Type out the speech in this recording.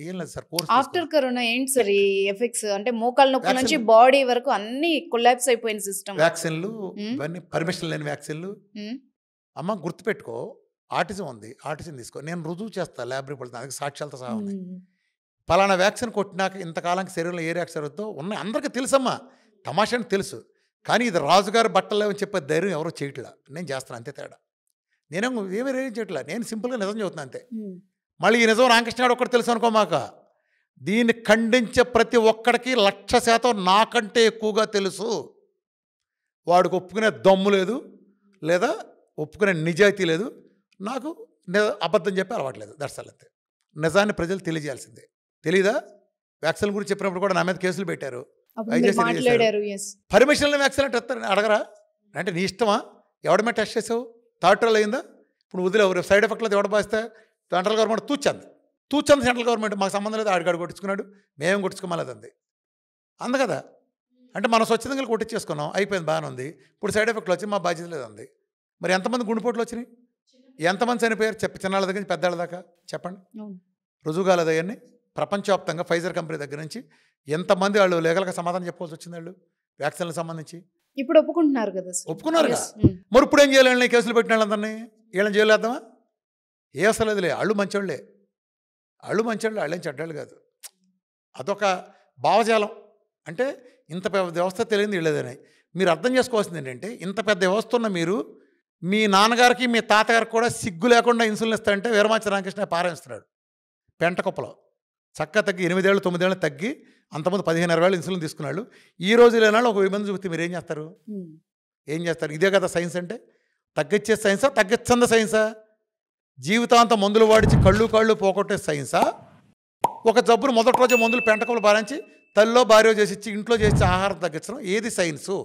ఏం లేదు sir course after corona ఏంటి సార్ ఈ ఎఫెక్ట్స్? అంటే మోకాళ్ళ నొప్పుల నుంచి బాడీ వరకు అన్ని కొలాప్స్ అయిపోయిన సిస్టమ్. వ్యాక్సిన్లు ఇవన్నీ పర్మిషన్ లేని వ్యాక్సిన్లు. అమ్మ గుర్తుపెట్టుకో, ఆటిజం ఉంది, ఆటిజం తీసుకో, నేను రుజువు చేస్తా ల్యాబ్ రిపోర్ట్, దానికి సాక్ష్యాలతో సహా ఉన్నాయి. పలానా వ్యాక్సిన్ కొట్టినాక ఇంతకాలానికి శరీరంలో ఏ రియాక్షన్ అవుతుందో ఉన్నాయి, అందరికీ తెలుసమ్మా, తమాషాని తెలుసు. కానీ ఇది రాజుగారి బట్టలు అని చెప్పే ధైర్యం ఎవరో చేయట్లా, నేను చేస్తాను అంతే తేడా. నేనేమో ఏమీ రేం చేయట్లా, నేను సింపుల్గా నిజం చెబుతున్నాను అంతే. మళ్ళీ ఈ నిజం రామకృష్ణ గారు ఒక్కటి తెలుసు అనుకోమాక, దీన్ని ఖండించే ప్రతి ఒక్కడికి 100% నాకంటే ఎక్కువగా తెలుసు. వాడికి ఒప్పుకునే దమ్ము లేదు, లేదా ఒప్పుకునే నిజాయితీ లేదు. నాకు అబద్ధం చెప్పి అలవాట్లేదు, దర్శనం అంతే. నిజాన్ని ప్రజలు తెలియజేయాల్సిందే. తెలీదా? వ్యాక్సిన్ గురించి చెప్పినప్పుడు కూడా నా మీద కేసులు పెట్టారు. పర్మిషన్ వ్యాక్సిన్ అంటే అడగరా అంటే నీ ఇష్టమా? ఎవడ మీద టెస్ట్ చేసావు? థర్డ్ ట్రయల్ అయిందా? ఇప్పుడు వదిలేవు, సైడ్ ఎఫెక్ట్ లేదు, ఎవడ బాస్తే సెంట్రల్ గవర్నమెంట్ తూచంది సెంట్రల్ గవర్నమెంట్, మాకు సంబంధం లేదు, ఆడిగాడు కొట్టించుకున్నాడు, మేమేం కొట్టించుకోమలేదంది అంది కదా. అంటే మనం స్వచ్ఛంగా కొట్టించేసుకున్నాం, అయిపోయింది, బాగానే ఉంది. ఇప్పుడు సైడ్ ఎఫెక్ట్లు వచ్చి మా బాధ్యత లేదంది. మరి ఎంతమంది గుండెపోట్లు వచ్చినాయి, ఎంతమంది చనిపోయారు? చిన్నాళ్ళ దగ్గర నుంచి పెద్దాళ్ళ దాకా చెప్పండి. రుజువు కాలేదు అవన్నీ. ప్రపంచవ్యాప్తంగా ఫైజర్ కంపెనీ దగ్గర నుంచి ఎంతమంది వాళ్ళు లీగల్గా సమాధానం చెప్పాల్సి వచ్చింది వాళ్ళు వ్యాక్సిన్లకు సంబంధించి. ఇప్పుడు ఒప్పుకుంటున్నారు కదా, ఒప్పుకున్నారుగా. మరి ఇప్పుడు ఏం చేయాలి? కేసులు పెట్టిన వాళ్ళందరినీ వీళ్ళని చేయలేద్దామా? ఏ అసలు లేదులే, వాళ్ళు మంచోళ్ళే, వాళ్ళేం చెడ్డాళ్ళు కాదు. అదొక భావజాలం. అంటే ఇంత పెద్ద వ్యవస్థ తెలియదు వీళ్ళదని. మీరు అర్థం చేసుకోవాల్సింది ఏంటంటే, ఇంత పెద్ద వ్యవస్థ ఉన్న మీరు, మీ నాన్నగారికి మీ తాతగారికి కూడా సిగ్గు లేకుండా ఇన్సులిన్ ఇస్తారంటే వీరమాచి రామకృష్ణ పారాయిస్తున్నాడు పెంటకుప్పలో. చక్కగా తగ్గి 8 ఏళ్ళు 9 ఏళ్ళు తగ్గి, అంతమంది 15-20 ఏళ్ళు ఇన్సులిన్ తీసుకున్నాడు. ఈ రోజు లేనాళ్ళు ఒక 1000 మంది చూస్తే మీరు ఏం చేస్తారు? ఇదే కదా సైన్స్ అంటే. తగ్గించే సైన్సా, తగ్గించంద సైన్సా? జీవితాంతం మందులు వాడిచి కళ్ళు పోగొట్టే సైన్సా? ఒక జబ్బును మొదటి రోజే మందులు పెంటకులు భారించి తల్లిలో భార్య చేసి ఇంట్లో చేసి ఆహారం తగ్గించడం ఏది సైన్సు?